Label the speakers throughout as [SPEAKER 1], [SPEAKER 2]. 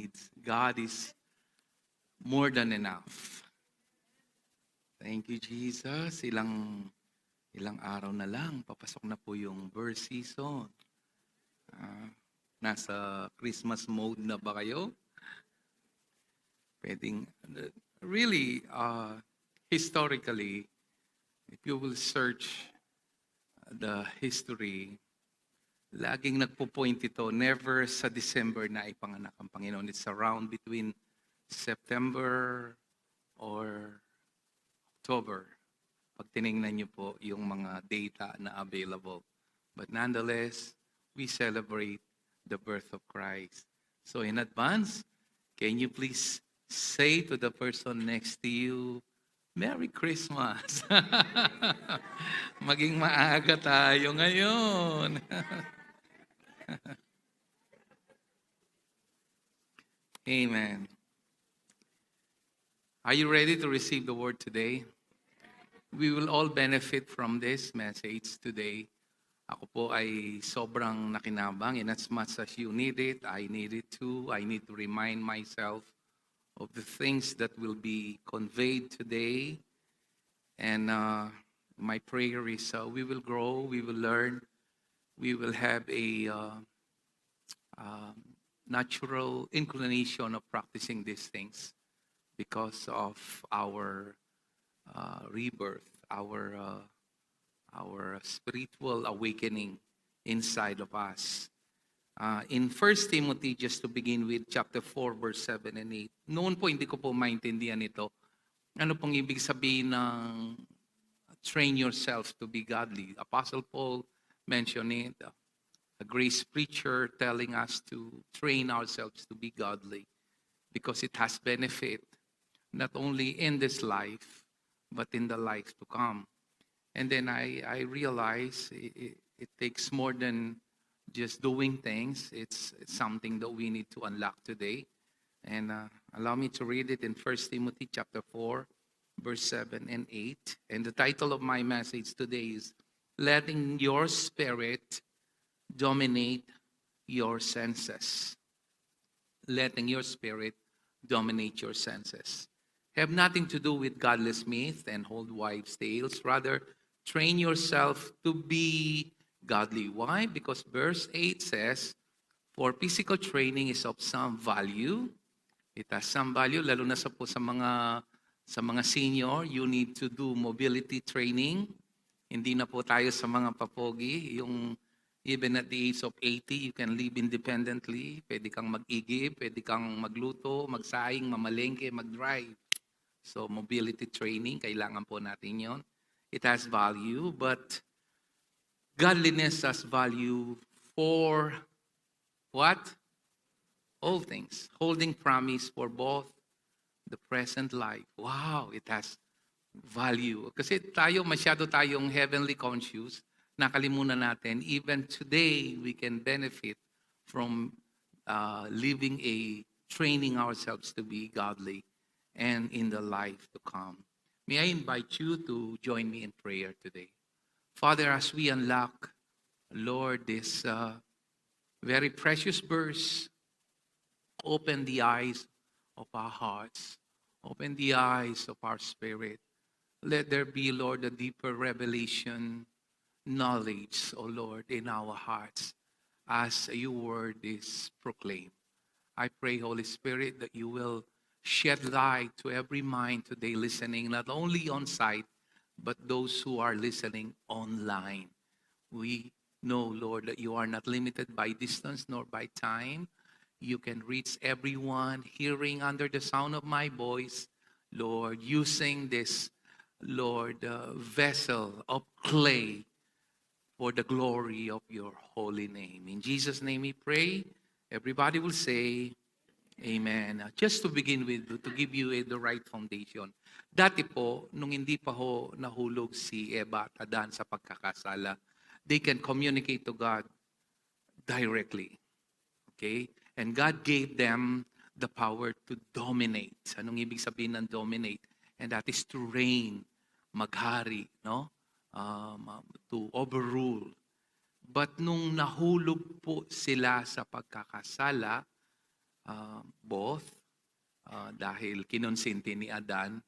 [SPEAKER 1] needs. God is more than enough. Thank you, Jesus. Ilang araw na lang, papasok na po yung birth season. Nasa Christmas mode na ba kayo? Pwedeng, really, historically, if you will search the history, laging nagpo-point ito, never sa December na ipanganak ang Panginoon. It's around between September or October. Pag tinignan niyo po yung mga data na available. But nonetheless, we celebrate the birth of Christ. So in advance, can you please say to the person next to you, Merry Christmas! Maging maaga tayo ngayon. Amen. Are you ready to receive the word today? We will all benefit from this message today. Ako po ay sobrang nakinabang, and as much as you need it, I need it too. I need to remind myself of the things that will be conveyed today. And my prayer is we will grow, we will learn, we will have a natural inclination of practicing these things because of our rebirth, our spiritual awakening inside of us. In 1 Timothy, just to begin with, chapter 4, verse 7 and 8. Noon po, hindi ko po maintindihan ito. Ano pong ibig sabihin ng train yourself to be godly? Apostle Paul mentioned it. A grace preacher telling us to train ourselves to be godly because it has benefit not only in this life, but in the life to come. And then I realize it takes more than just doing things. It's something that we need to unlock today. And allow me to read it in 1 Timothy chapter 4, verse 7 and 8. And the title of my message today is, Letting Your Spirit Dominate Your Senses. Letting your spirit dominate your senses. Have nothing to do with godless myth and old wives' tales. Rather, train yourself to be godly. Why? Because verse 8 says, for physical training is of some value. It has some value, lalo na sa mga senior, you need to do mobility training. Hindi na po tayo sa mga papogi, yung even at the age of 80, you can live independently. Pwede kang mag-igib, pwede kang magluto, magsaing, mamalengke, mag-drive. So mobility training, kailangan po natin yon. It has value, but godliness has value for what? All things. Holding promise for both the present life. Wow, it has value. Kasi masyado tayong heavenly conscious, nakalimutan natin, even today, we can benefit from training ourselves to be godly and in the life to come. May I invite you to join me in prayer today. Father, as we unlock, Lord, this very precious verse, open the eyes of our hearts, open the eyes of our spirit. Let there be, Lord, a deeper revelation, knowledge, O Lord, in our hearts as your word is proclaimed. I pray, Holy Spirit, that you will shed light to every mind today listening, not only on site, but those who are listening online. We know, Lord, that you are not limited by distance nor by time. You can reach everyone hearing under the sound of my voice, Lord, using this, Lord, vessel of clay for the glory of your holy name. In Jesus' name we pray. Everybody will say, Amen. Just to begin with, to give you the right foundation. Dati po, nung hindi pa ho nahulog si Eva at Adan sa pagkakasala, they can communicate to God directly. Okay? And God gave them the power to dominate. Anong ibig sabihin ng dominate? And that is to reign, maghari, no? To overrule. But nung nahulog po sila sa pagkakasala, both dahil kinonsinti ni Adan,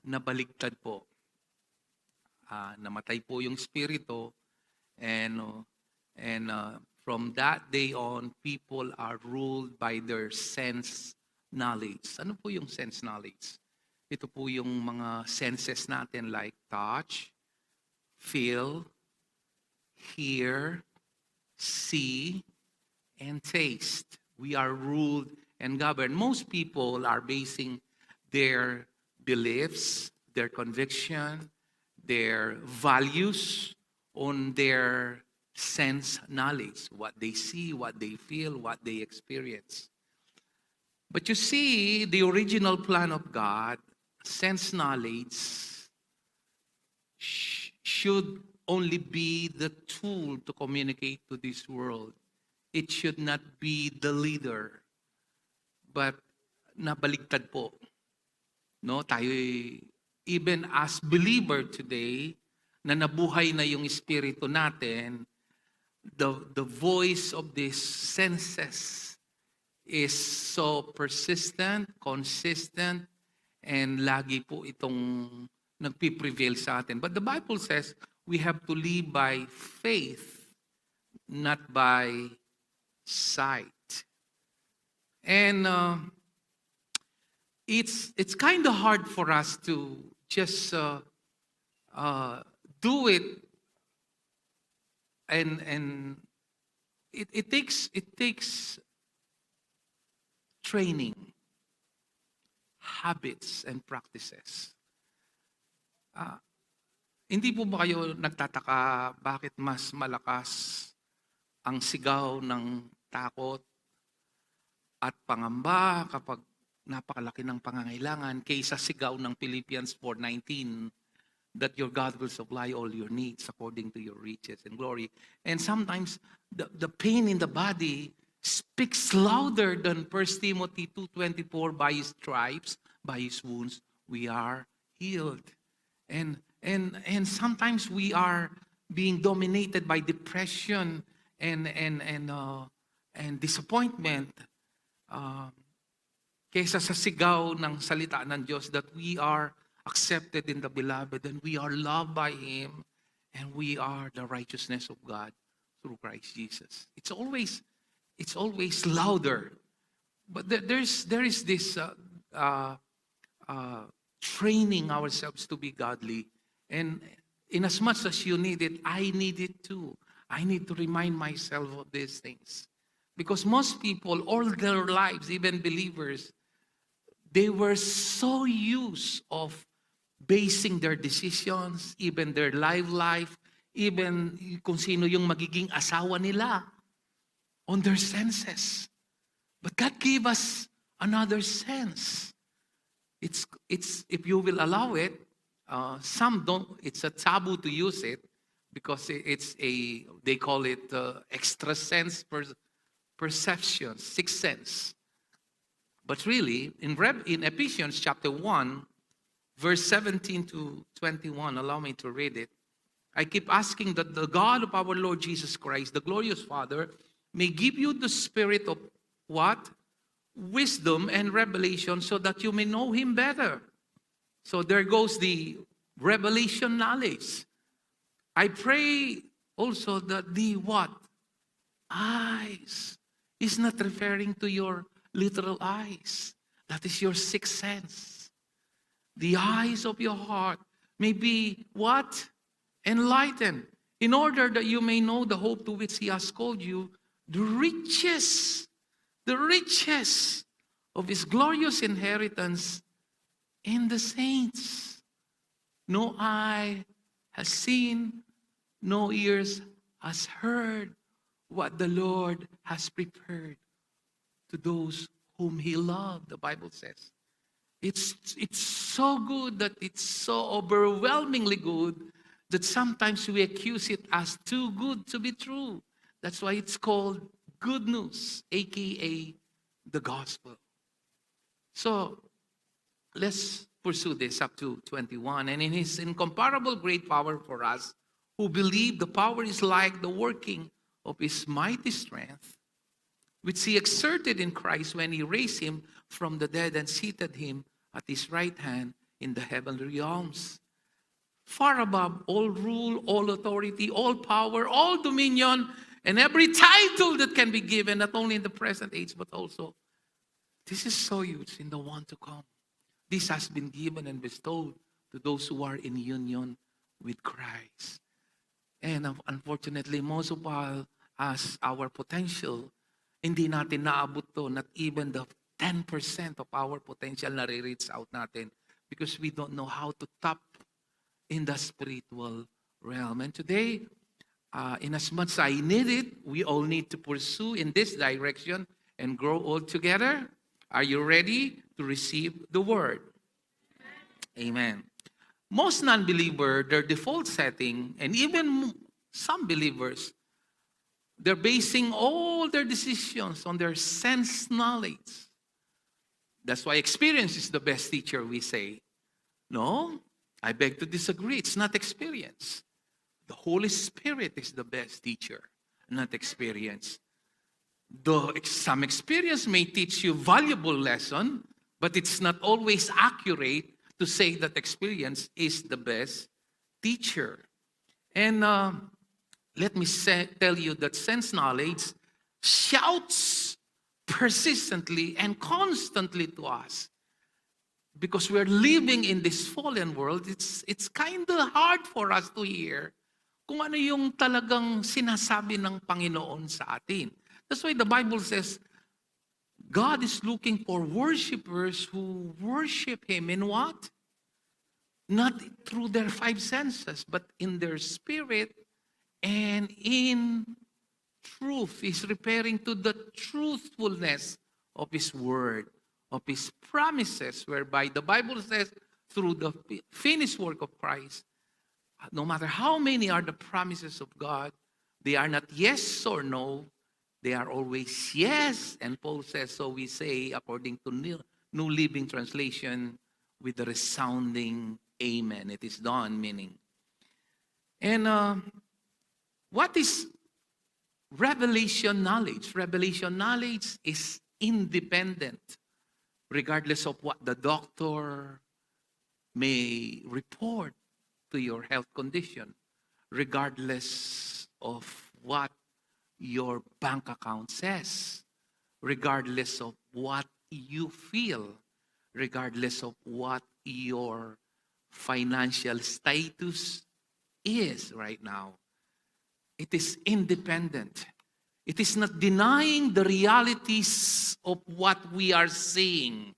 [SPEAKER 1] nabaligtad po. Namatay po yung spirito, and from that day on, people are ruled by their sense knowledge. Ano po yung sense knowledge? Ito po yung mga senses natin like touch, feel, hear, see, and taste. We are ruled and governed. Most people are basing their beliefs, their conviction, their values on their sense knowledge, what they see, what they feel, what they experience. But you see, the original plan of God, sense knowledge, should only be the tool to communicate to this world. It should not be the leader. But nabaligtad po. No, tayo even as believer today, na nabuhay na yung espiritu natin, the voice of these senses is so persistent, consistent, and lagi po itong nagpiprevail sa atin. But the Bible says we have to live by faith, not by sight. And it's kind of hard for us to just do it, and it takes training, habits, and practices. Hindi po ba kayo nagtataka bakit mas malakas ang sigaw ng takot at pangamba kapag napakalaki ng pangangailangan kaysa sigaw ng Philippians 4:19 that your God will supply all your needs according to your riches and glory. And sometimes the pain in the body speaks louder than 1 Timothy 2:24, by his stripes, by his wounds, we are healed. And sometimes we are being dominated by depression and disappointment, kaysa sa sigaw ng salita ng Diyos that we are accepted in the beloved and we are loved by Him and we are the righteousness of God through Christ Jesus. It's always louder, but there is this training ourselves to be godly, and in as much as you need it, I need it too. I need to remind myself of these things. Because most people, all their lives, even believers, they were so used of basing their decisions, even their life, even kung sino yung magiging asawa nila, on their senses. But God gave us another sense. It's if you will allow it, some don't, it's a taboo to use it because they call it extra sense perception, sixth sense. But really, in Ephesians chapter 1, verse 17 to 21, allow me to read it. I keep asking that the God of our Lord Jesus Christ, the glorious Father, may give you the spirit of what? Wisdom and revelation, so that you may know Him better. So there goes the revelation knowledge. I pray also that the what? Eyes is not referring to your literal eyes. That is your sixth sense. The eyes of your heart may be what? Enlightened, in order that you may know the hope to which He has called you, the riches of His glorious inheritance in the saints. No eye has seen, no ears has heard what the Lord has prepared to those whom He loved, the Bible says. It's so good that it's so overwhelmingly good that sometimes we accuse it as too good to be true. That's why it's called good news, aka the gospel. So let's pursue this up to 21. And in His incomparable great power for us who believe, the power is like the working of His mighty strength, which he exerted in Christ when he raised him from the dead and seated him at his right hand in the heavenly realms, far above all rule, all authority, all power, all dominion, and every title that can be given, not only in the present age, but also, this is so huge, in the one to come. This has been given and bestowed to those who are in union with Christ. And unfortunately, most of us, our potential, hindi natin naabot to, not even the 10% of our potential na re-reach out natin because we don't know how to tap in the spiritual realm. And today, in as much as I need it, we all need to pursue in this direction and grow all together. Are you ready to receive the word? Amen. Most non-believer, their default setting, and even some believers, they're basing all their decisions on their sense knowledge. That's why experience is the best teacher, we say. No, I beg to disagree. It's not experience. The Holy Spirit is the best teacher, not experience. Though some experience may teach you valuable lesson, but it's not always accurate to say that experience is the best teacher. And let me tell you that sense knowledge shouts persistently and constantly to us. Because we're living in this fallen world, it's kind of hard for us to hear kung ano yung talagang sinasabi ng Panginoon sa atin. That's why the Bible says, God is looking for worshipers who worship Him in what? Not through their five senses, but in their spirit and in truth. He's referring to the truthfulness of His word, of His promises, whereby the Bible says, through the finished work of Christ, no matter how many are the promises of God, they are not yes or no, they are always yes. And Paul says, so we say, according to New Living Translation, with the resounding amen. It is done, meaning. And what is revelation knowledge? Revelation knowledge is independent, regardless of what the doctor may report to your health condition, regardless of what your bank account says, regardless of what you feel, regardless of what your financial status is right now. It is independent. It is not denying the realities of what we are seeing.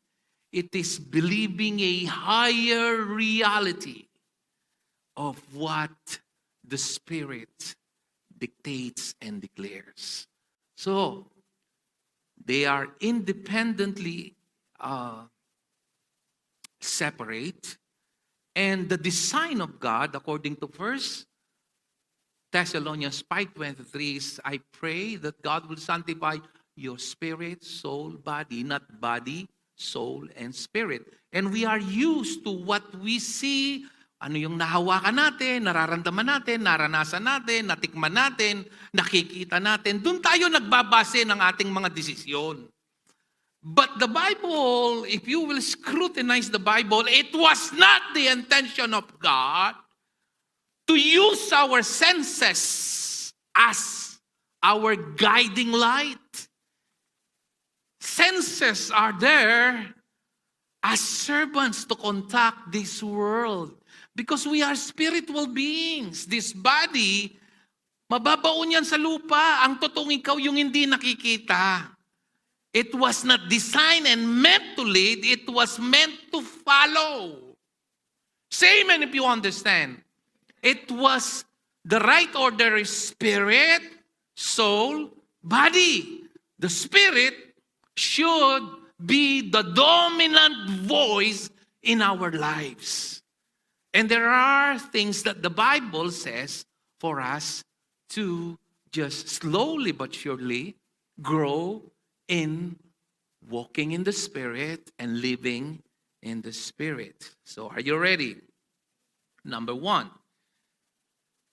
[SPEAKER 1] It is believing a higher reality of what the Spirit dictates and declares. So, they are independently separate. And the design of God, according to 1 Thessalonians 5:23, is, I pray that God will sanctify your spirit, soul, body, not body, soul, and spirit. And we are used to what we see, ano yung nahawakan natin, nararamdaman natin, naranasan natin, natikman natin, nakikita natin. Doon tayo nagbabase ng ating mga desisyon. But the Bible, if you will scrutinize the Bible, it was not the intention of God to use our senses as our guiding light. Senses are there as servants to contact this world. Because we are spiritual beings. This body, mababaon yan sa lupa. Ang totoong ikaw yung hindi nakikita. It was not designed and meant to lead. It was meant to follow. Say amen if you understand. It was the right order is spirit, soul, body. The spirit should be the dominant voice in our lives. And there are things that the Bible says for us to just slowly but surely grow in walking in the Spirit and living in the Spirit. So are you ready? Number 1,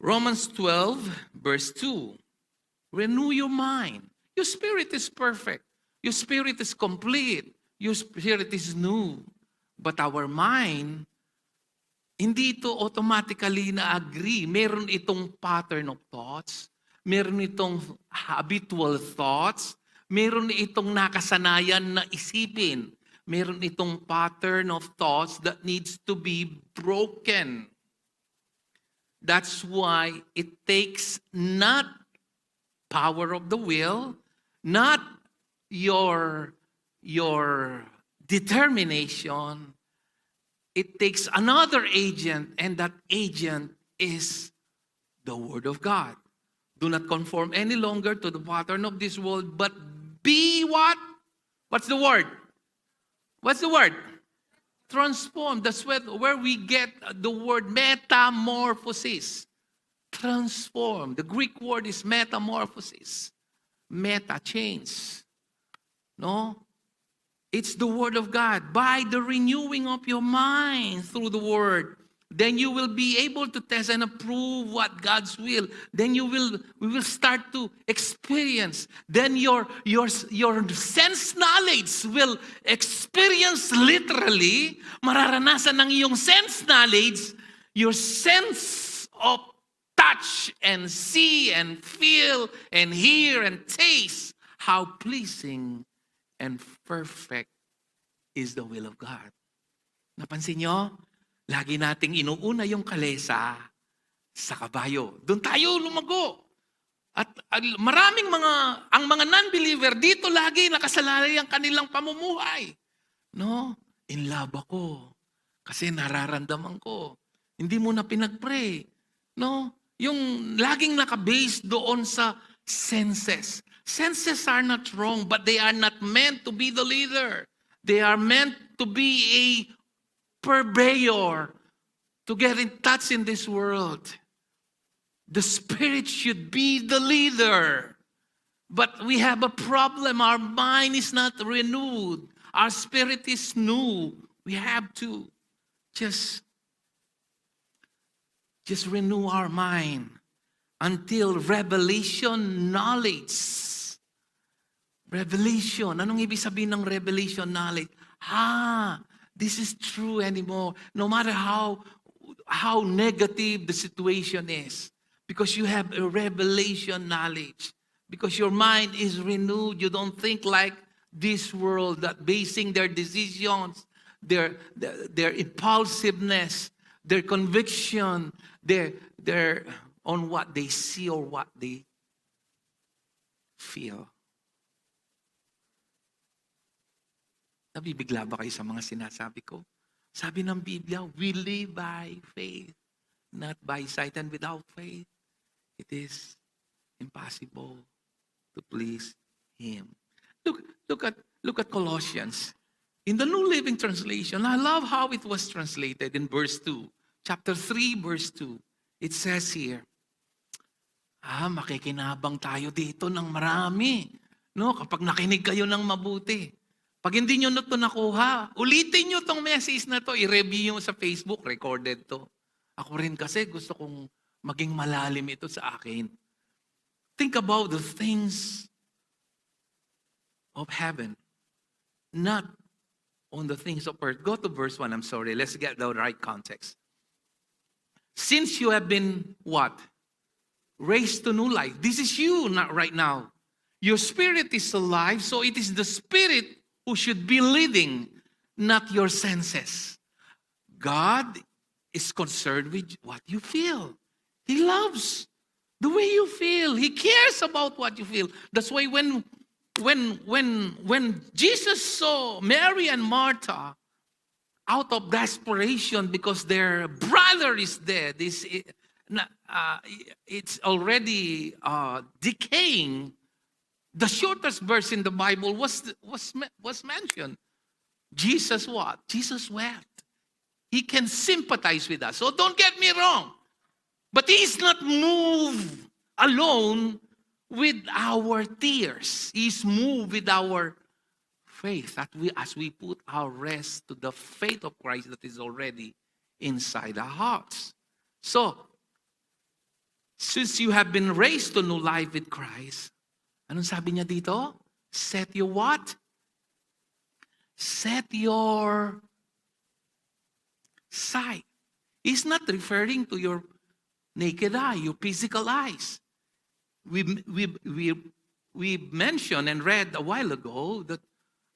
[SPEAKER 1] Romans 12, verse 2. Renew your mind. Your spirit is perfect. Your spirit is complete. Your spirit is new. But our mind, hindi ito automatically na-agree. Meron itong pattern of thoughts. Meron itong habitual thoughts. Meron itong nakasanayan na isipin. Meron itong pattern of thoughts that needs to be broken. That's why it takes not power of the will, not your determination. It takes another agent, and that agent is the Word of God. Do not conform any longer to the pattern of this world, but be what? What's the word? What's the word? Transform. That's where we get the word metamorphosis. Transform. The Greek word is metamorphosis. Meta, change. No? It's the Word of God. By the renewing of your mind through the Word, then you will be able to test and approve what God's will. Then we will start to experience. Then your sense knowledge will experience literally, mararanasan ng iyong sense knowledge, your sense of touch and see and feel and hear and taste how pleasing and perfect is the will of God. Napansin nyo? Lagi nating inuuna yung kalesa sa kabayo. Doon tayo lumago. At maraming ang mga non-believer dito lagi nakasalalay ang kanilang pamumuhay. No? In love ako. Kasi nararamdaman ko. Hindi mo na pinag-pray. No? Yung laging naka-base doon sa senses. Senses are not wrong, but they are not meant to be the leader. They are meant to be a purveyor, to get in touch in this world. The Spirit should be the leader. But we have a problem. Our mind is not renewed. Our spirit is new. We have to just renew our mind until revelation knowledge. Revelation. Anong ibig sabihin ng revelation knowledge? This is true anymore. No matter how negative the situation is. Because you have a revelation knowledge. Because your mind is renewed. You don't think like this world that basing their decisions, their impulsiveness, their conviction, their on what they see or what they feel. Nabibigla ba kayo sa mga sinasabi ko? Sabi ng Biblia, we live by faith, not by sight. And without faith, it is impossible to please Him. Look at Colossians. In the New Living Translation, I love how it was translated in verse 2. Chapter 3, verse 2. It says here, makikinabang tayo dito ng marami. No, kapag nakinig kayo ng mabuti. Pag hindi nyo na ito nakuha, ulitin nyo itong message na ito, i-review nyo sa Facebook, recorded to. Ako rin kasi gusto kong maging malalim ito sa akin. Think about the things of heaven, not on the things of earth. Go to verse 1, I'm sorry. Let's get the right context. Since you have been, what? Raised to new life. This is you not right now. Your spirit is alive, so it is the Spirit who should be leading, not your senses. God is concerned with what you feel. He loves the way you feel. He cares about what you feel. That's why when Jesus saw Mary and Martha out of desperation because their brother is dead, it's already decaying. The shortest verse in the Bible was mentioned. Jesus what? Jesus wept. He can sympathize with us. So don't get me wrong. But He is not moved alone with our tears. He's moved with our faith as we put our rest to the faith of Christ that is already inside our hearts. So, since you have been raised to new life with Christ, Anong sabi niya dito? Set your what? Set your sight. He's not referring to your naked eye, your physical eyes. We mentioned and read a while ago that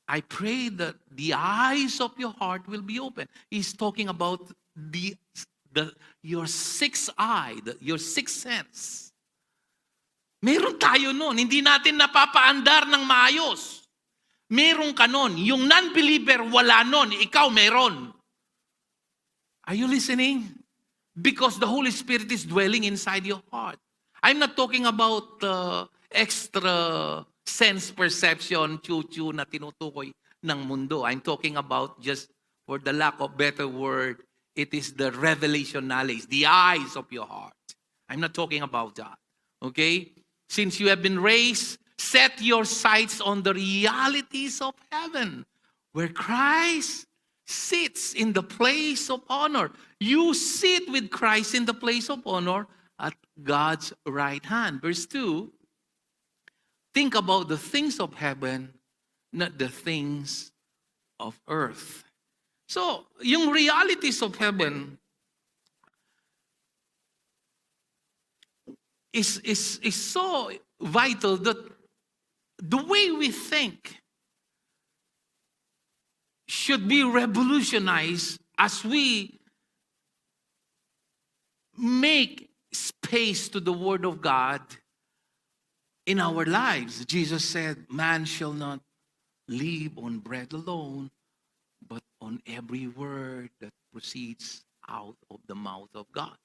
[SPEAKER 1] I pray that the eyes of your heart will be open. He's talking about your sixth eye, your sixth sense. Meron tayo nun. Hindi natin napapaandar ng maayos. Meron ka nun. Yung non-believer, wala nun. Ikaw meron. Are you listening? Because the Holy Spirit is dwelling inside your heart. I'm not talking about extra sense perception, chu-chu na tinutukoy ng mundo. I'm talking about, just for the lack of better word, it is the revelation knowledge, the eyes of your heart. I'm not talking about that. Okay? Since you have been raised, set your sights on the realities of heaven, where Christ sits in the place of honor. You sit with Christ in the place of honor at God's right hand. Verse 2, think about the things of heaven, not the things of earth. So, yung realities of heaven is so vital that the way we think should be revolutionized as we make space to the Word of God in our lives. Jesus said, man shall not live on bread alone, but on every word that proceeds out of the mouth of God.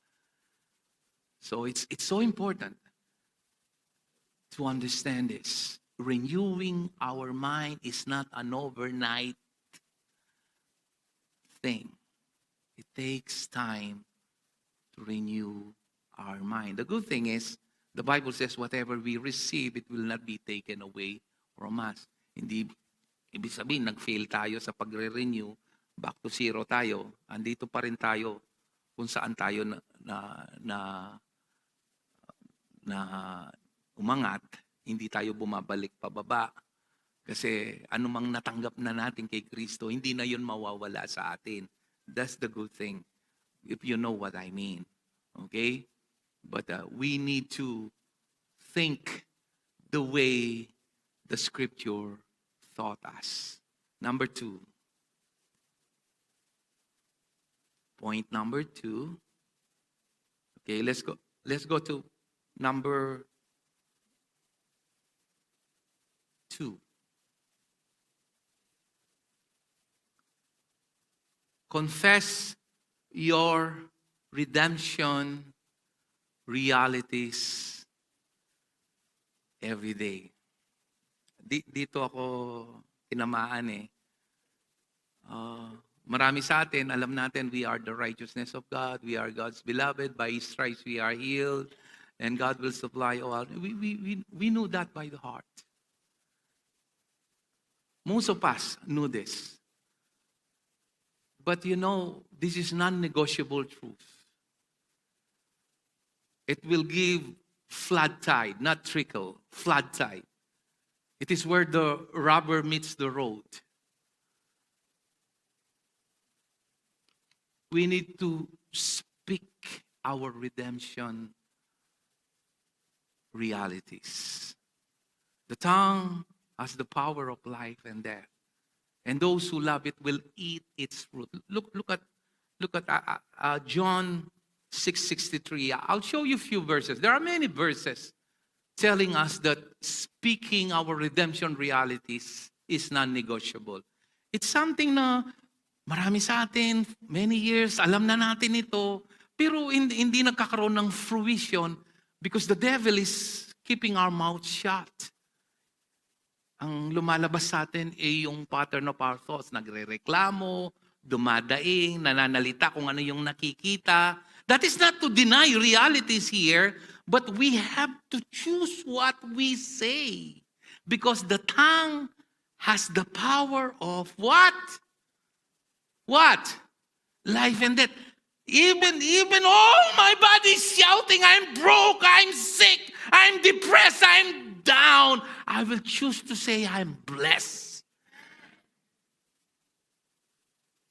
[SPEAKER 1] So it's so important to understand this. Renewing our mind is not an overnight thing. It takes time to renew our mind. The good thing is, the Bible says, whatever we receive, it will not be taken away from us. Hindi, ibig sabihin, nag-fail tayo sa pagre-renew, back to zero tayo. Andito pa rin tayo kung saan tayo na umangat, hindi tayo bumabalik pababa. Kasi anumang natanggap na natin kay Kristo, hindi na yun mawawala sa atin. That's the good thing, if you know what I mean. Okay? But we need to think the way the Scripture taught us. Number 2. Point number 2. Okay, let's go to number 2. Confess your redemption realities every day. Dito ako tinamaan eh. Marami sa atin, alam natin, we are the righteousness of God. We are God's beloved. By His stripes we are healed. And God will supply all. We know that by the heart. Most of us know this. But you know, this is non-negotiable truth. It will give flood tide, not trickle, flood tide. It is where the rubber meets the road. We need to speak our redemption realities. The tongue has the power of life and death. And those who love it will eat its fruit. Look at John 6:63. I'll show you a few verses. There are many verses telling us that speaking our redemption realities is non-negotiable. It's something na marami sa atin, many years, alam na natin ito, pero hindi nagkakaroon ng fruition because the devil is keeping our mouth shut. Ang lumalabas sa atin ay yung pattern of our thoughts. Nagre-reklamo, dumadaing, nananalita kung ano yung nakikita. That is not to deny realities here, but we have to choose what we say. Because the tongue has the power of what? What? Life and death. Even my body is shouting, I'm broke, I'm sick, I'm depressed, I'm down, I will choose to say I'm blessed.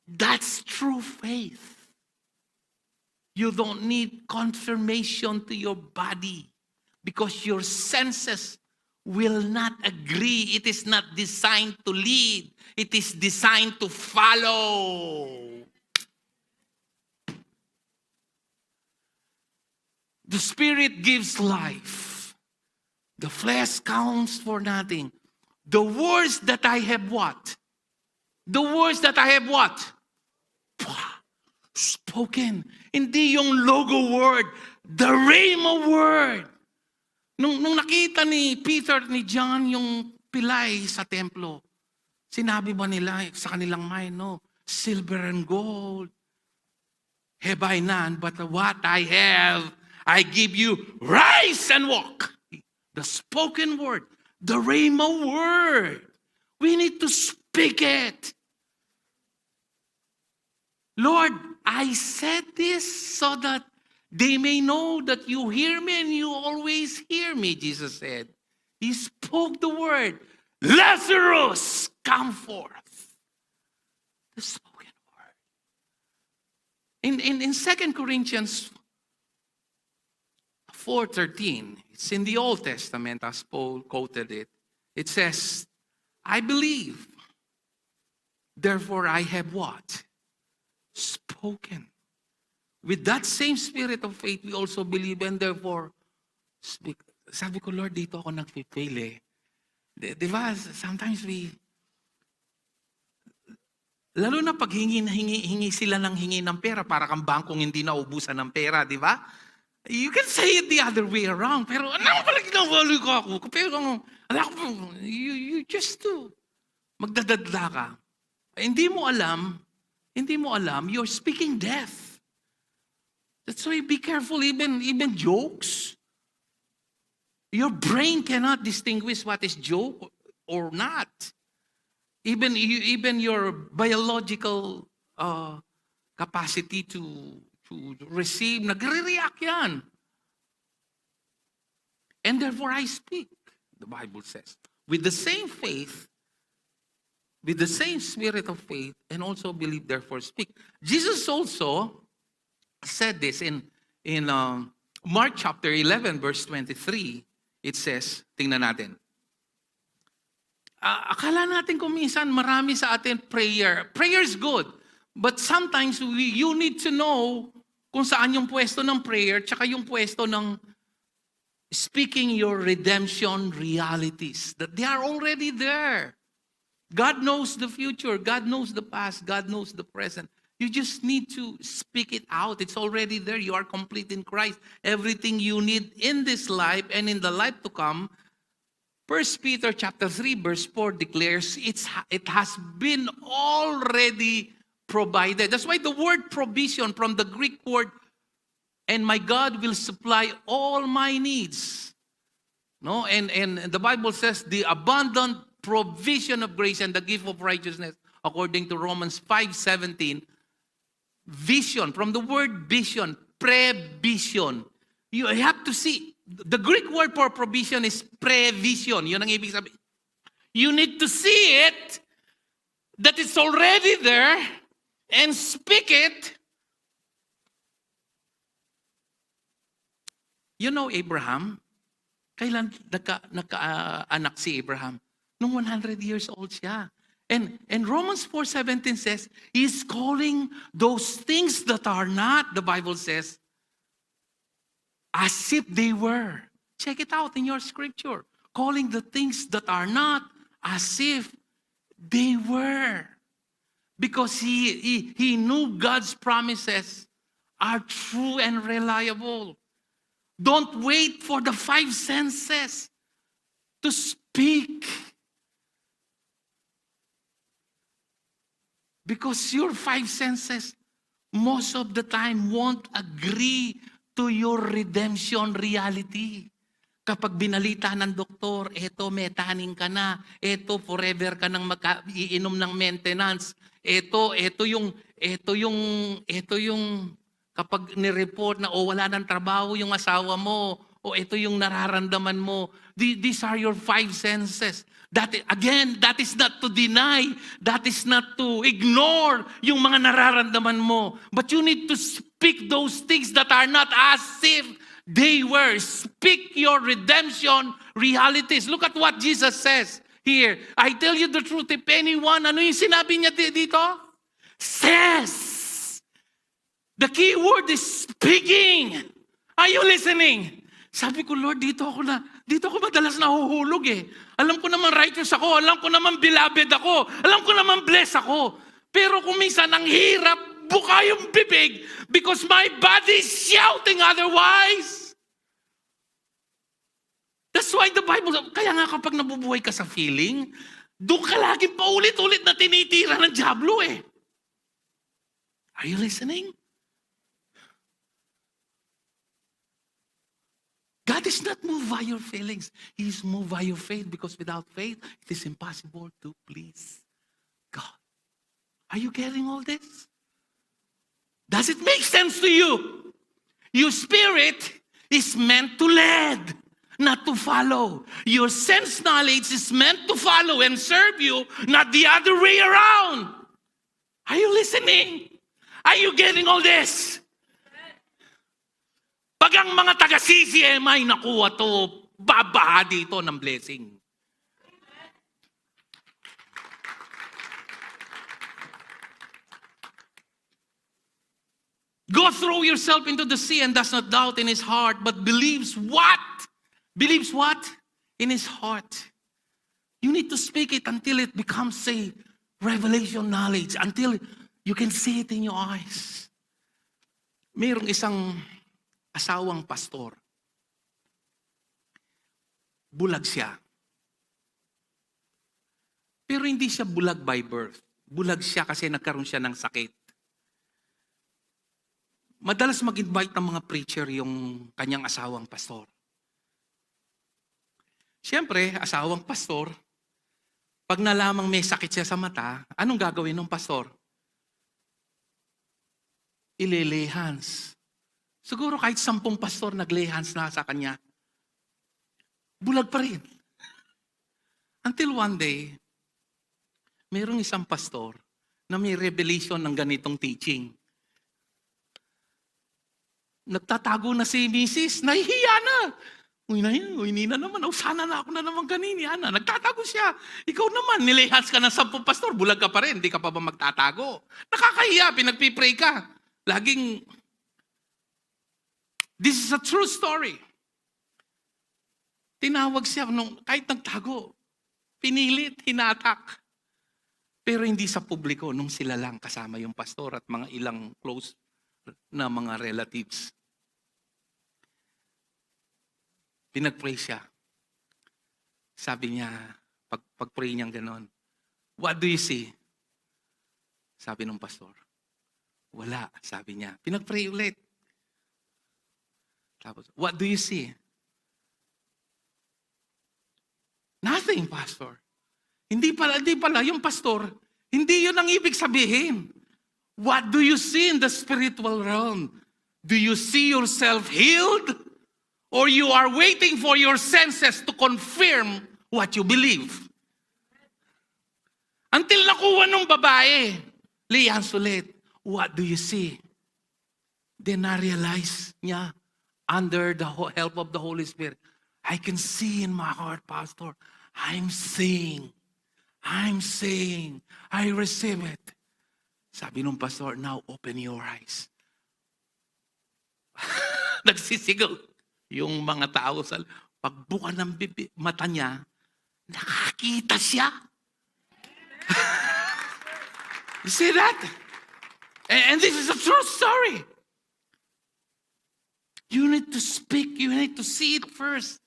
[SPEAKER 1] That's true faith. You don't need confirmation to your body because your senses will not agree. It is not designed to lead. It is designed to follow. The Spirit gives life. The flesh counts for nothing. The words that I have what? The words that I have what? Spoken. Hindi yung logo word. The rhema word. Nung nakita ni Peter at ni John yung pilay sa templo, sinabi ba nila sa kanilang mind, no? Silver and gold have I none, but what I have, I give you. Rise and walk. The spoken word, the rhema word. We need to speak it. Lord, I said this so that they may know that you hear me and you always hear me, Jesus said. He spoke the word. Lazarus, come forth. The spoken word. In 2 Corinthians 4:13, it's in the Old Testament, as Paul quoted it. It says, I believe, therefore I have what? Spoken. With that same spirit of faith, we also believe and therefore speak. Sabi ko, Lord, dito ako nag-fail eh. Di ba? Sometimes lalo na pag hingi sila ng pera para kang bangkong hindi naubusan ng pera, di ba? You can say it the other way around. Pero ano pala ginawalo ko ako? Pero alam ko, you just do. Magdadadla ka. Hindi mo alam, you're speaking death. That's why be careful, even jokes. Your brain cannot distinguish what is joke or not. Even your biological capacity to receive, nagre-react yan. And therefore I speak, the Bible says, with the same faith, with the same spirit of faith, and also believe, therefore speak. Jesus also said this in Mark chapter 11, verse 23. It says, tingnan natin. Akala natin kung minsan marami sa atin prayer. Prayer is good. But sometimes you need to know kung saan yung pwesto ng prayer tsaka yung pwesto ng speaking your redemption realities. That they are already there. God knows the future. God knows the past. God knows the present. You just need to speak it out. It's already there. You are complete in Christ. Everything you need in this life and in the life to come, 1 Peter chapter 3 verse 4 declares it has been already provided. That's why the word provision from the Greek word, and my God will supply all my needs. No, and the Bible says the abundant provision of grace and the gift of righteousness according to Romans 5:17. Vision, from the word vision, prevision. You have to see, the Greek word for provision is prevision. Yun ang ibig sabihin. You need to see it, that it's already there, and speak it. You know Abraham? Kailan nagka-anak si Abraham? Nung 100 years old siya. And Romans 4:17 says, He's calling those things that are not, the Bible says, as if they were. Check it out in your scripture. Calling the things that are not as if they were. Because he knew God's promises are true and reliable. Don't wait for the five senses to speak. Because your five senses, most of the time, won't agree to your redemption reality. Kapag binalita ng doktor, eto may ka na, eto forever ka nang iinom ng maintenance, eto yung kapag nireport na wala ng trabaho yung asawa mo, O ito yung nararamdaman mo. These are your five senses. That is not to deny. That is not to ignore yung mga nararamdaman mo. But you need to speak those things that are not as if they were. Speak your redemption realities. Look at what Jesus says here. I tell you the truth, if anyone, ano yung sinabi niya dito? Says. The key word is speaking. Are you listening? Sabi ko, Lord, dito ako madalas nahuhulog eh. Alam ko naman righteous ako, alam ko naman beloved ako, alam ko naman blessed ako. Pero kung minsan ang hirap, buka yung bibig because my body is shouting otherwise. That's why the Bible, kaya nga kapag nabubuhay ka sa feeling, doon ka laging paulit-ulit na tinitira ng diablo eh. Are you listening? God is not moved by your feelings. He is moved by your faith because without faith, it is impossible to please God. Are you getting all this? Does it make sense to you? Your spirit is meant to lead, not to follow. Your sense knowledge is meant to follow and serve you, not the other way around. Are you listening? Are you getting all this? Pag ang mga taga-CCM ay nakuha to, babaha dito ng blessing. Go throw yourself into the sea and does not doubt in his heart, but believes what? Believes what? In his heart. You need to speak it until it becomes a revelation knowledge, until you can see it in your eyes. Mayroong isang asawang pastor. Bulag siya. Pero hindi siya bulag by birth. Bulag siya kasi nagkaroon siya ng sakit. Madalas mag-invite ng mga preacher yung kanyang asawang pastor. Siyempre, asawang pastor, pag nalamang may sakit siya sa mata, anong gagawin ng pastor? Ilelay hands. Siguro kahit 10 pastor nag-lay hands na sa kanya, bulag pa rin. Until one day, mayroong isang pastor na may revelation ng ganitong teaching. Nagtatago na si Mrs. Nahihiya na. Uy, na naman. Sana na ako na naman kanini. Nagtatago siya. Ikaw naman, nilay hands ka ng 10 pastor, bulag ka pa rin. Hindi ka pa ba magtatago? Nakakahiya, pinagpipray ka. Laging... This is a true story. Tinawag siya kahit nagtago. Pinilit, hinatak. Pero hindi sa publiko nung sila lang kasama yung pastor at mga ilang close na mga relatives. Pinag-pray siya. Sabi niya, pag-pray niyang ganon, what do you see? Sabi ng pastor. Wala, sabi niya. Pinag-pray ulit. Tapos, what do you see? Nothing, pastor. Hindi pala, yung pastor, hindi yun ang ibig sabihin. What do you see in the spiritual realm? Do you see yourself healed? Or you are waiting for your senses to confirm what you believe? Until nakuha ng babae, liyan sulit, what do you see? Then na-realize niya, under the help of the Holy Spirit, I can see in my heart, Pastor, I'm saying, I receive it. Sabi nung pastor, now open your eyes. Nagsisigaw. Yung mga tao sa pagbuka ng mata niya, nakakita siya. You see that? And this is a true story. You need to speak. You need to see it first.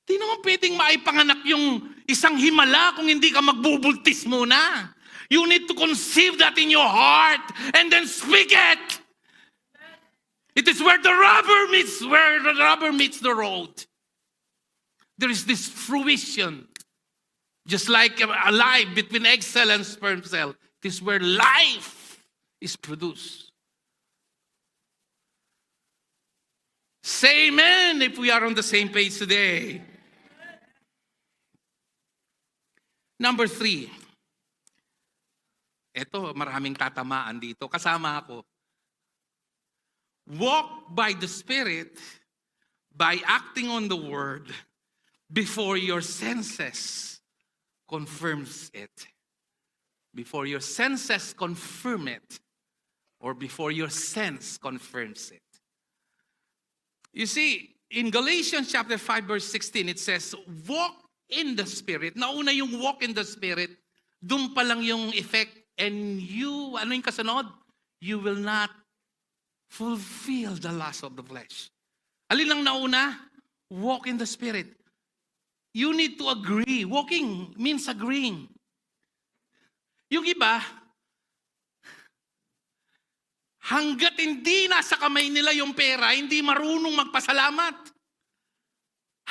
[SPEAKER 1] Di naman pwedeng maipanganak yung isang himala kung hindi ka magbubultis muna. You need to conceive that in your heart and then speak it. It is where the rubber meets the road. There is this fruition. Just like a life between egg cell and sperm cell. It is where life is produced. Say amen if we are on the same page today. Number 3. Ito, maraming tatamaan dito. Kasama ako. Walk by the Spirit by acting on the Word before your senses confirms it. Before your senses confirm it, or before your sense confirms it. You see, in Galatians chapter 5 verse 16, it says, walk in the Spirit. Nauna yung walk in the Spirit, dun pa lang yung effect. And you, ano yung kasunod? You will not fulfill the lust of the flesh. Alin lang nauna? Walk in the Spirit. You need to agree. Walking means agreeing. Yung iba, hanggat hindi nasa kamay nila yung pera, hindi marunong magpasalamat.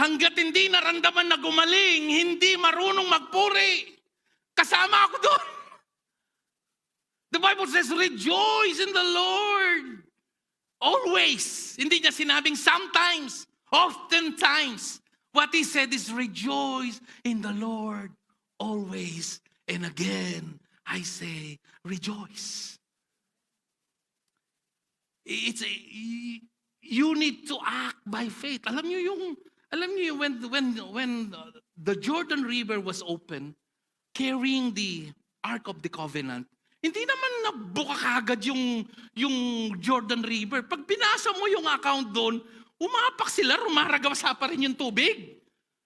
[SPEAKER 1] Hanggat hindi naramdaman na gumaling, hindi marunong magpuri. Kasama ako doon. The Bible says, rejoice in the Lord. Always. Hindi niya sinabing sometimes, oftentimes. What he said is, rejoice in the Lord always. And again, I say, rejoice. You need to act by faith. Alam niyo when the Jordan River was open, carrying the Ark of the Covenant, hindi naman nabuka kagad yung Jordan River. Pag binasa mo yung account doon, umapak sila, rumaragasa pa rin yung tubig.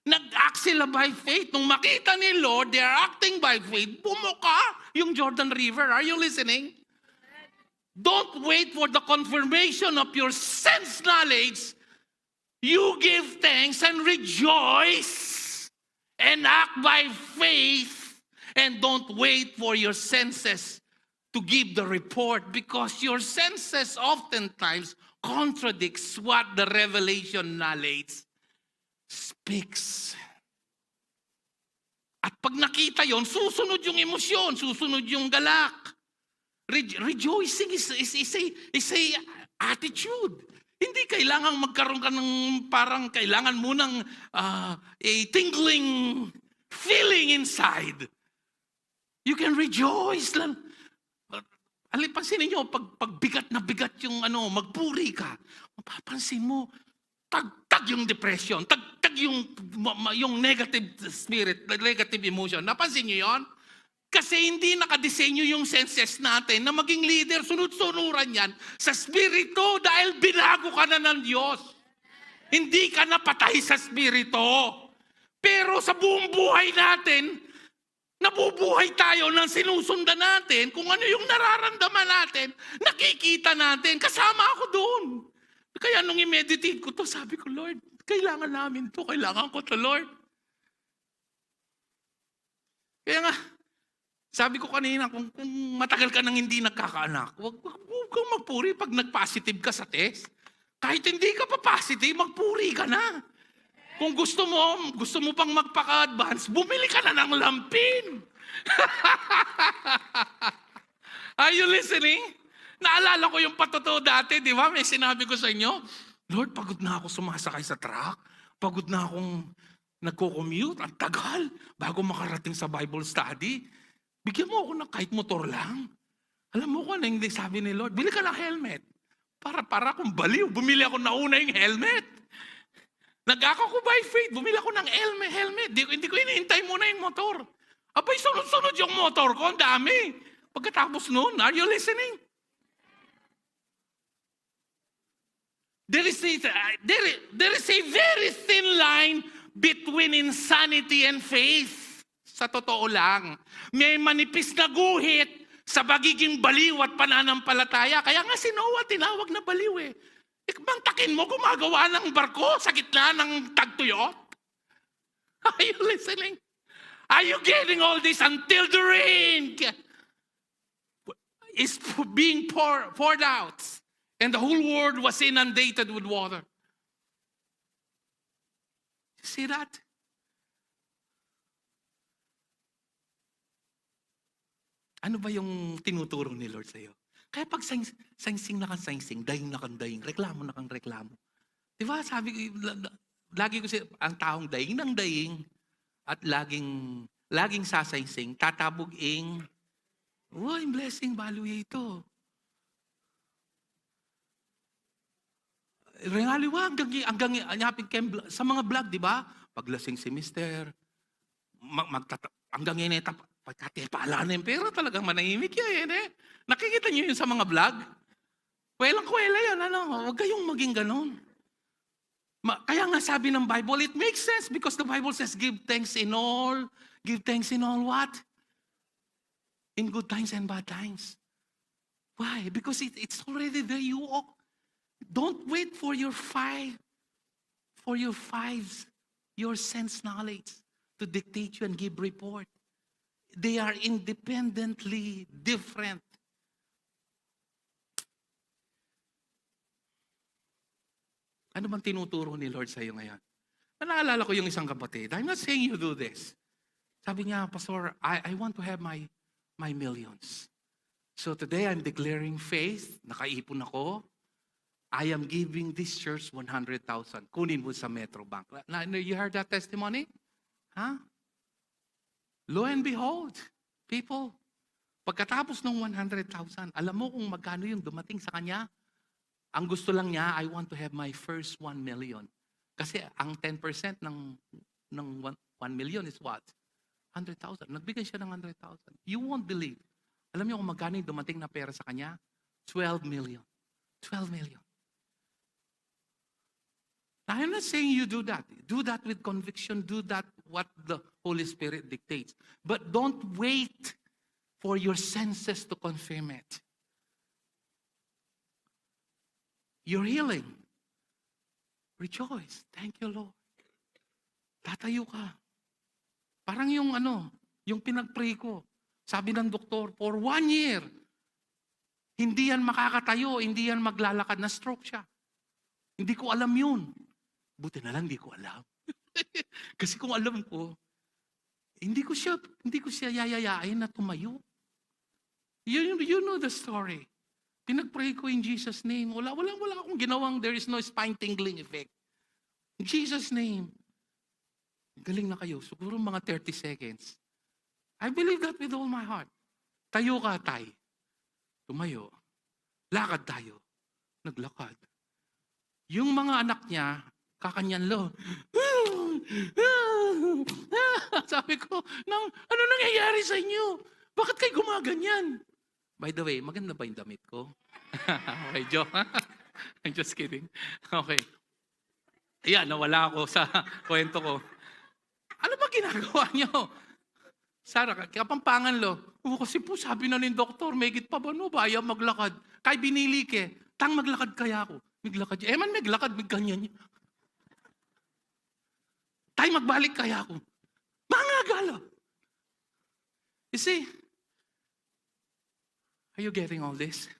[SPEAKER 1] Nag-act sila by faith. Nung makita ni Lord, they are acting by faith, bumuka yung Jordan River. Are you listening? Don't wait for the confirmation of your sense knowledge. You give thanks and rejoice and act by faith, and don't wait for your senses to give the report, because your senses oftentimes contradicts what the revelation knowledge speaks. At pag nakita yon, susunod yung emosyon, susunod yung galak. Rejoicing is a attitude. Hindi kailangan magkaroon ka ng parang kailangan mo ng a tingling feeling inside. You can rejoice lang. Pansinin niyo, pag bigat na bigat yung magpuri ka, mapapansin mo, tagtag yung depression, tagtag yung negative spirit, negative emotion. Napansin niyo yon? Kasi hindi nakadesenyo yung senses natin na maging leader, sunod-sunuran yan sa spirito dahil binago ka na ng Diyos. Hindi ka napatay sa spirito. Pero sa buong buhay natin, nabubuhay tayo nang sinusundan natin kung ano yung nararamdaman natin, nakikita natin, kasama ako doon. Kaya nung i-meditate ko to, sabi ko, Lord, kailangan namin to, kailangan ko to, Lord. Kaya nga, sabi ko kanina, kung matagal ka nang hindi nagkakaanak, huwag kang magpuri pag nag-positive ka sa test. Kahit hindi ka pa positive, magpuri ka na. Kung gusto mo pang magpaka-advance, bumili ka na ng lampin. Are you listening? Naalala ko yung patuto dati, di ba? May sinabi ko sa inyo, Lord, pagod na ako sumasakay sa truck. Pagod na akong nagko-commute. Ang tagal bago makarating sa Bible study. Bigyan mo ako ng kahit motor lang. Alam mo kung ano yung sabi ni Lord? Bili ka ng helmet. Para akong baliw. Bumili ako nauna yung helmet. Nag-ako ko by faith. Bumili ako ng helmet. Hindi ko inihintay muna yung motor. Abay, sunod-sunod yung motor ko. Ang dami. Pagkatapos noon, are you listening? There is a very thin line between insanity and faith. Sa totoo lang. May manipis na guhit sa pagiging baliw at pananampalataya. Kaya nga si Noah tinawag na baliw eh. Bangtakin mo, gumagawa ng barko sa gitna ng tagtuyot? Are you listening? Are you getting all this until the rain is being poured out and the whole world was inundated with water? See that? Ano ba yung tinuturo ni Lord sa'yo? Kaya pag sangsing na kang sangsing, daying na kang daying, reklamo na kang reklamo. Di ba? Sabi ko, lagi ko ang taong daing ng daing at laging sasaysing, tatabog-ing, blessing, value ito. Regaliwa, hanggang sa mga vlog, di ba? Paglasing si mister, hanggang yun, pagkatipala na yung pera, talagang manahimik yan. Nakikita niyo yun sa mga vlog? Kwelang-kwela yan, huwag kayong maging ganon. Kaya nga sabi ng Bible, it makes sense because the Bible says, give thanks in all what? In good times and bad times. Why? Because it's already there. Don't wait for your sense knowledge to dictate you and give report. They are independently different. Ano bang tinuturo ni Lord sa iyo ngayon? Naalala ko yung isang kapatid. I'm not saying you do this. Sabi niya, Pastor, I want to have my millions. So today I'm declaring faith. Nakaipon ako. I am giving this church 100,000. Kunin mo sa Metro Bank. You heard that testimony? Huh? Lo and behold, people, pagkatapos ng 100,000, alam mo kung magkano yung dumating sa kanya? Ang gusto lang niya, I want to have my first 1 million. Kasi ang 10% ng 1 million is what? 100,000. Nagbigay siya ng 100,000. You won't believe. Alam niyo kung magkano yung dumating na pera sa kanya? 12 million. 12 million. Now, I'm not saying you do that. Do that with conviction. Do that what the Holy Spirit dictates. But don't wait for your senses to confirm it. You're healing. Rejoice. Thank you, Lord. Tatayo ka. Parang yung pinag-pray ko. Sabi ng doktor, for 1 year, hindi yan makakatayo, hindi yan maglalakad, na stroke siya. Hindi ko alam yun. Buti na lang hindi ko alam. Kasi kung alam ko, hindi ko siya yayayain na tumayo. You know the story. Pinag-pray ko in Jesus' name. Wala akong ginawang, there is no spine tingling effect. In Jesus' name. Galing na kayo. Siguro mga 30 seconds. I believe that with all my heart. Tayo ka, tay. Tumayo. Lakad tayo. Naglakad. Yung mga anak niya, kakanyan lo. Sabi ko, ano nangyayari sa inyo? Bakit kayo gumaganyan? By the way, maganda ba yung damit ko? Okay, joke. I'm just kidding. Okay. Yan, nawala ako sa kwento ko. Ano ba ginagawa niyo? Sarah, kapampangan lo. Kasi po sabi na ni doktor, megit pa ba no? Ayaw maglakad. Kay binili tang maglakad kaya ako. Maglakad siya. Man, maglakad, ganyan niya. Tay, magbalik kaya ako. Mga galo. You see? Are you getting all this?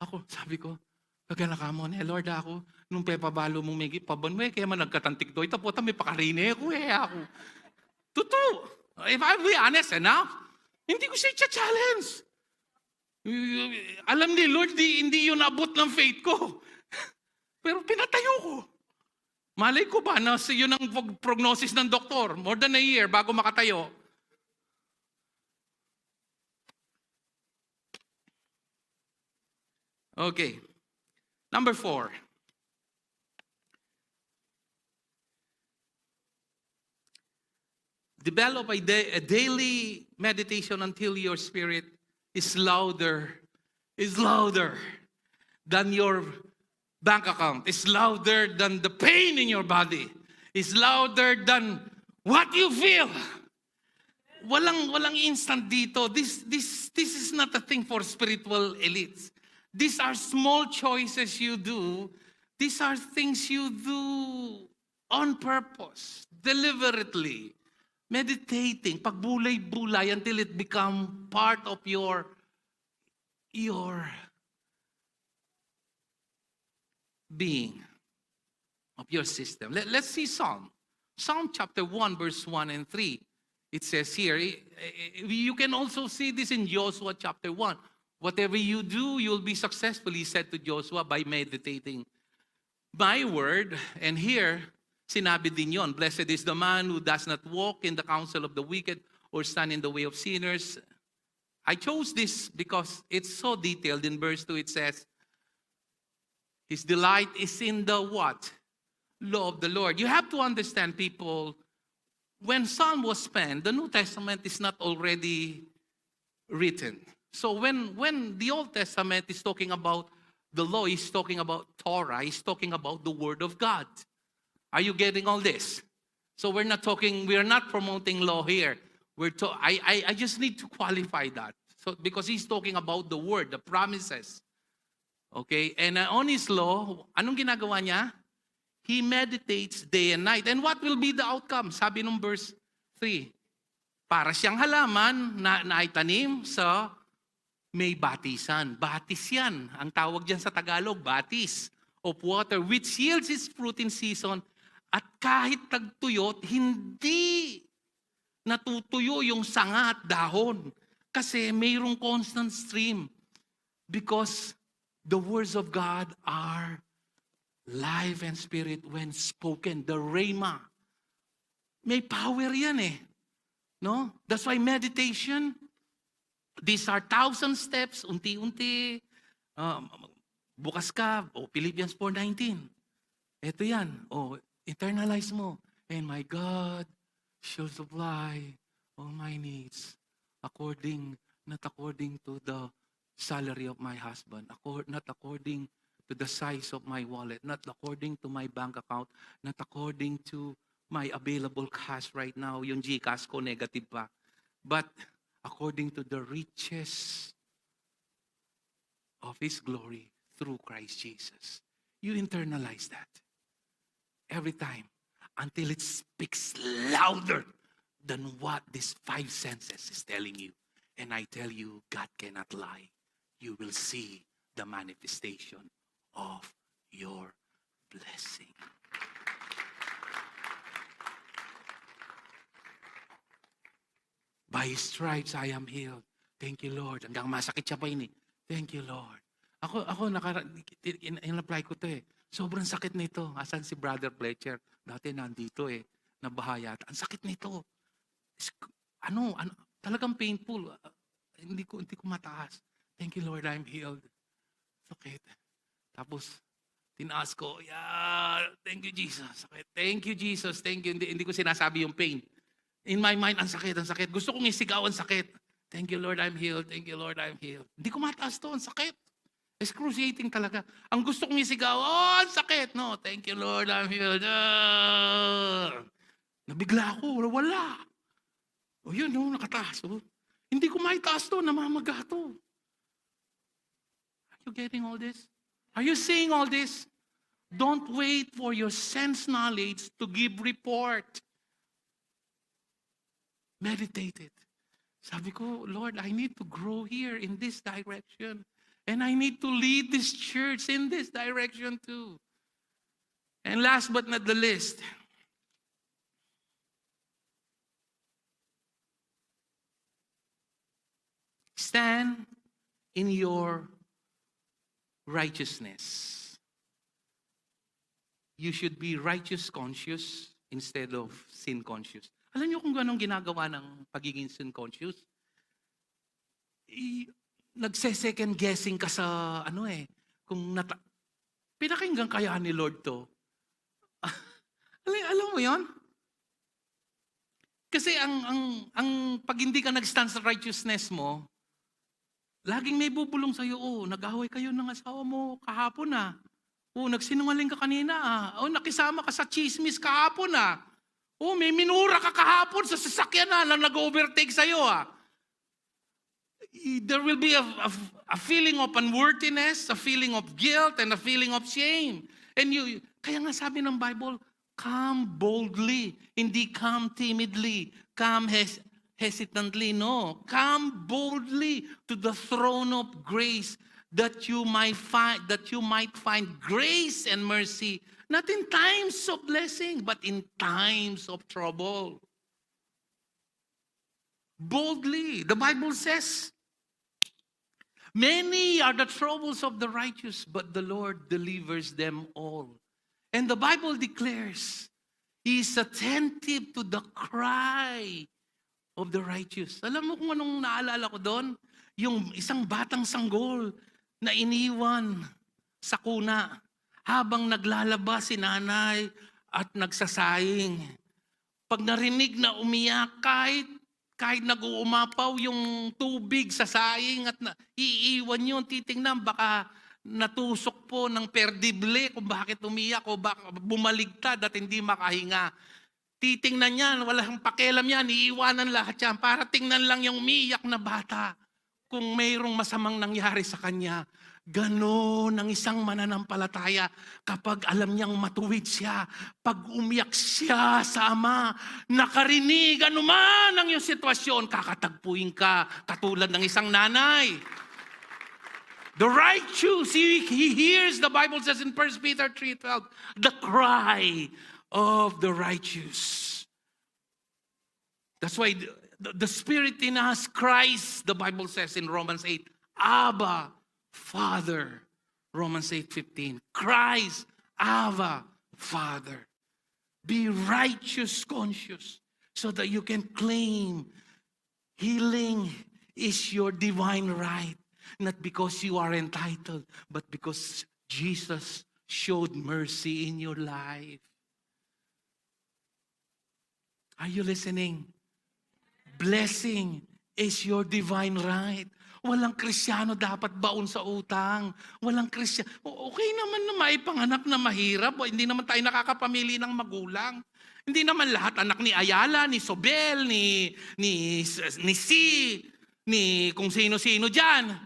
[SPEAKER 1] Ako, sabi ko, kagana ka mo, Lord ako, nung pepabalo mong may paban mo, kaya man nagkatantik doy, tapos may pakarine ako, ako. Totoo. If I'll be honest enough, hindi ko siya challenge. Alam ni Lord, hindi yun abot ng faith ko. Pero pinatayo ko. Malay ko ba na yun ang prognosis ng doktor? More than a year bago makatayo. Okay. Number 4. Develop a daily meditation until your spirit is louder than your bank account. It's louder than the pain in your body. It's louder than what you feel. Walang instant dito. This is not a thing for spiritual elites. These are small choices you do. These are things you do on purpose, deliberately, meditating, pagbulay-bulay until it become part of your being, of your system. Let's see Psalm chapter 1, verse 1 and 3. It says here, you can also see this in Joshua chapter 1. Whatever you do, you'll be successful, he said to Joshua, by meditating my word, and here, sinabi din yon, blessed is the man who does not walk in the counsel of the wicked or stand in the way of sinners. I chose this because it's so detailed. In verse 2, it says, his delight is in the what? Law of the Lord. You have to understand, people, when Psalm was penned, the New Testament is not already written. So when the Old Testament is talking about the law, he's talking about Torah, he's talking about the Word of God. Are you getting all this? So we are not promoting law here. I just need to qualify that. So because he's talking about the Word, the promises. Okay? And on his law, anong ginagawa niya? He meditates day and night. And what will be the outcome? Sabi nung verse 3, para siyang halaman na naitanim sa may batisan. Batis yan. Ang tawag dyan sa Tagalog, batis of water, which yields its fruit in season. At kahit tagtuyot, hindi natutuyo yung sanga at dahon. Kasi mayroong constant stream. Because the words of God are life and spirit when spoken. The rhema. May power yan eh. No? That's why meditation, these are 1,000 steps, unti-unti. Bukas ka, Philippians 4:19. Ito yan. Internalize mo. And my God shall supply all my needs not according to the salary of my husband, not according to the size of my wallet, not according to my bank account, not according to my available cash right now. Yung GCash ko, negative pa. But according to the riches of His glory through Christ Jesus. You internalize that every time until it speaks louder than what these 5 senses is telling you. And I tell you, God cannot lie. You will see the manifestation of your blessing. By His stripes, I am healed. Thank you, Lord. Hanggang masakit siya pa yun eh. Thank you, Lord. Ako in-apply ko to eh. Sobrang sakit nito. Asan si Brother Fletcher? Dati nandito eh. Nabahaya. Ang sakit nito. Talagang painful. Hindi ko mataas. Thank you, Lord, I'm healed. Sakit. Tapos, tinaas ko. Yeah, thank you, Jesus. Sakit. Thank you, Jesus. Thank you. Hindi ko sinasabi yung pain. In my mind, ang sakit, ang sakit. Gusto kong isigaw, ang sakit. Thank you, Lord, I'm healed. Thank you, Lord, I'm healed. Hindi ko mataas to, ang sakit. Excruciating talaga. Ang gusto kong isigaw, ang sakit. No, thank you, Lord, I'm healed. Nabigla ako, wala. Yun, nakataas. Hindi ko maitaas to, namamaga to. Are you getting all this? Are you seeing all this? Don't wait for your sense knowledge to give report. Meditate it. Sabi ko, Lord, I need to grow here in this direction. And I need to lead this church in this direction too. And last but not the least, stand in your righteousness. You should be righteous conscious instead of sin conscious. Alam niyo kung gano'ng ginagawa ng pagiging sin conscious? Nagse-second guessing ka sa kung pinakinggan kaya ni Lord to. Alam mo 'yon? Kasi ang pag hindi ka nag-stand sa righteousness mo, laging may bubulong sa iyo, nag-away kayo ng asawa mo kahapon ah. Nagsinungaling ka kanina ah. Nakisama ka sa chismis kahapon ah. May minura ka kahapon sa sasakyan na nag-overtake sa iyo ah. There will be a feeling of unworthiness, a feeling of guilt, and a feeling of shame. And kaya nga sabi ng Bible, come boldly, hindi come timidly, come hesitantly, no. Come boldly to the throne of grace that you might find grace and mercy, not in times of blessing, but in times of trouble. Boldly, the Bible says, many are the troubles of the righteous, but the Lord delivers them all. And the Bible declares, He is attentive to the cry of the righteous. Alam mo kung anong naalala ko doon? Yung isang batang sanggol na iniwan sa kuna habang naglalaba si nanay at nagsasaying. Pag narinig na umiyak, kahit nag-uumapaw yung tubig sa saing at iiwan yun, titingnan baka natusok po ng perdible kung bakit umiyak o baka bumaligtad at hindi makahinga. Titingnan yan, walang pakialam yan, iiwanan lahat yan para tingnan lang yung umiiyak na bata. Kung mayroong masamang nangyari sa kanya, ganon ang isang mananampalataya kapag alam niyang matuwid siya, pag umiyak siya sa Ama, nakarinig anuman ang iyong sitwasyon, kakatagpuin ka katulad ng isang nanay. The righteous, he hears, the Bible says in 1 Peter 3:12, the cry of the righteous. That's why the Spirit in us cries, the Bible says in Romans 8, Abba, Father. Romans 8:15, cries, Abba, Father. Be righteous conscious so that you can claim healing is your divine right. Not because you are entitled, but because Jesus showed mercy in your life. Are you listening? Blessing is your divine right. Walang Kristiyano dapat baon sa utang. Walang Kristiyano. Okay naman na maipanganak na mahirap. Hindi naman tayo nakakapamili ng magulang. Hindi naman lahat anak ni Ayala, ni Sobel, ni Si, ni kung sino-sino dyan.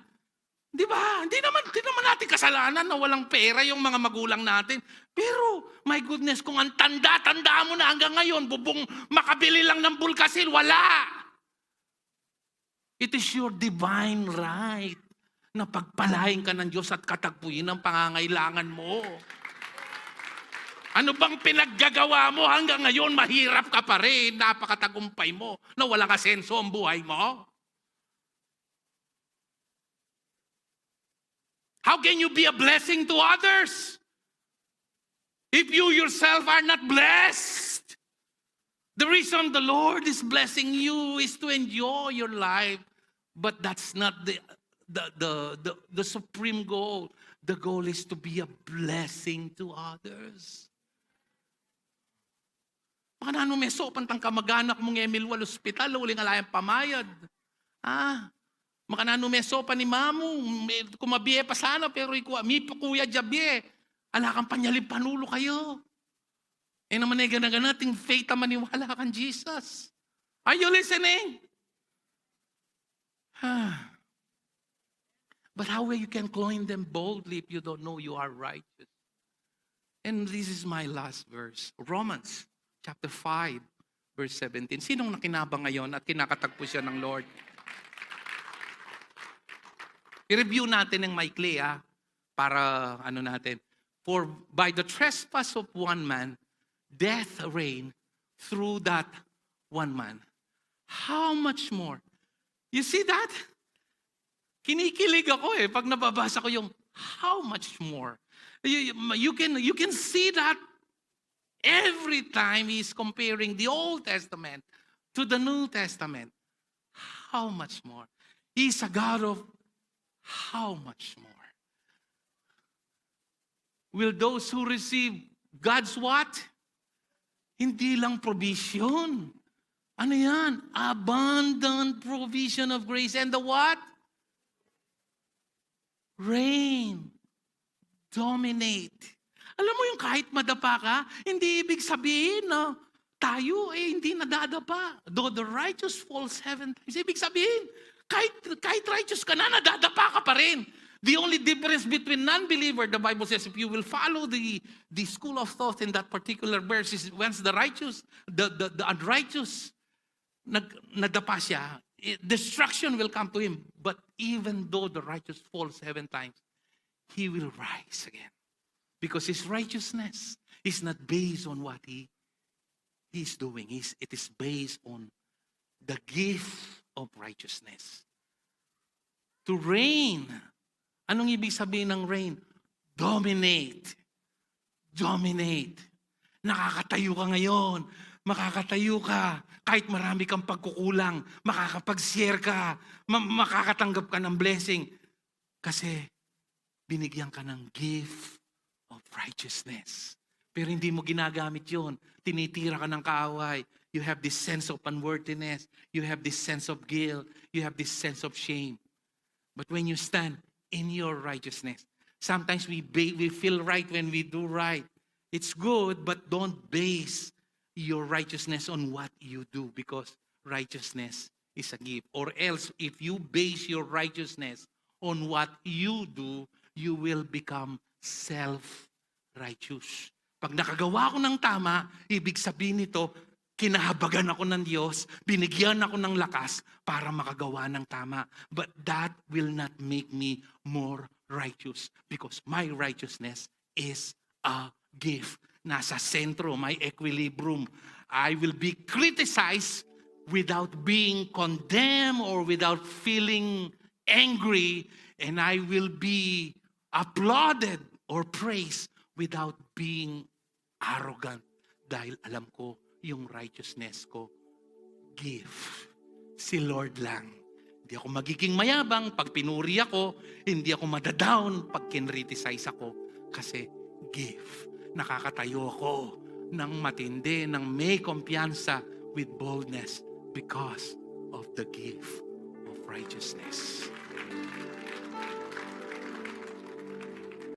[SPEAKER 1] Di ba? Hindi naman natin kasalanan na walang pera yung mga magulang natin. Pero, my goodness, kung ang tanda mo na hanggang ngayon, bubong makabili lang ng bulkasil, wala. It is your divine right na pagpalain ka ng Diyos at katagpuin ang pangangailangan mo. Ano bang pinaggagawa mo hanggang ngayon, mahirap ka pa rin, napakatagumpay mo, na walang asenso ang buhay mo? How can you be a blessing to others if you yourself are not blessed? The reason the Lord is blessing you is to enjoy your life, but that's not the supreme goal. The goal is to be a blessing to others. Baka nano meso pantang kamag-anak mong Emil Wal Hospital, uling alayang pamayad. Maka nanumeso pa ni mamu, kumabiye pa sana, pero mi pa kuya jabye, ala kang panyalib panulo kayo. Naman ay ganaganating faith na maniwala kang Jesus. Are you listening? But how you can claim them boldly if you don't know you are righteous? And this is my last verse. Romans chapter 5, verse 17. Sinong nakinabang ngayon at kinakatagpo siya ng Lord? I-review natin ng maikli para natin. For by the trespass of one man, death reigned through that one man. How much more? You see that? Kinikilig ako pag nababasa ko yung how much more. You can see that every time he's comparing the Old Testament to the New Testament. How much more? He's a God of how much more? Will those who receive God's what? Hindi lang provision. Ano yan? Abundant provision of grace. And the what? Reign. Dominate. Alam mo yung kahit madapa ka, hindi ibig sabihin na tayo hindi nadadapa. Though the righteous fall 7 times. Ibig sabihin, kahit righteous ka na, nadadapa ka pa rin. The only difference between non-believer, the Bible says, if you will follow the school of thought in that particular verse, is once the righteous, the unrighteous, nadapa siya, destruction will come to him. But even though the righteous falls 7 times, he will rise again. Because his righteousness is not based on what he's doing. It is based on the gift of righteousness. To reign. Anong ibig sabihin ng reign? Dominate. Dominate. Nakakatayo ka ngayon. Makakatayo ka. Kahit marami kang pagkukulang, makakapag-share ka. Makakatanggap ka ng blessing. Kasi binigyan ka ng gift of righteousness. Pero hindi mo ginagamit yun. Tinitira ka ng kaaway. You have this sense of unworthiness. You have this sense of guilt. You have this sense of shame. But when you stand in your righteousness, sometimes we feel right when we do right. It's good, but don't base your righteousness on what you do, because righteousness is a gift. Or else, if you base your righteousness on what you do, you will become self-righteous. Pag nakagawa ko ng tama, ibig sabihin nito, kinahabagan ako ng Diyos, binigyan ako ng lakas para makagawa ng tama. But that will not make me more righteous, because my righteousness is a gift. Nasa sentro, my equilibrium. I will be criticized without being condemned or without feeling angry, and I will be applauded or praised without being arrogant, dahil alam ko yung righteousness ko, gift. Si Lord lang. Hindi ako magiging mayabang pag pinuri ako, hindi ako madadown pag kinriticize ako, kasi gift. Nakakatayo ako ng matindi, ng may kumpiyansa with boldness because of the gift of righteousness.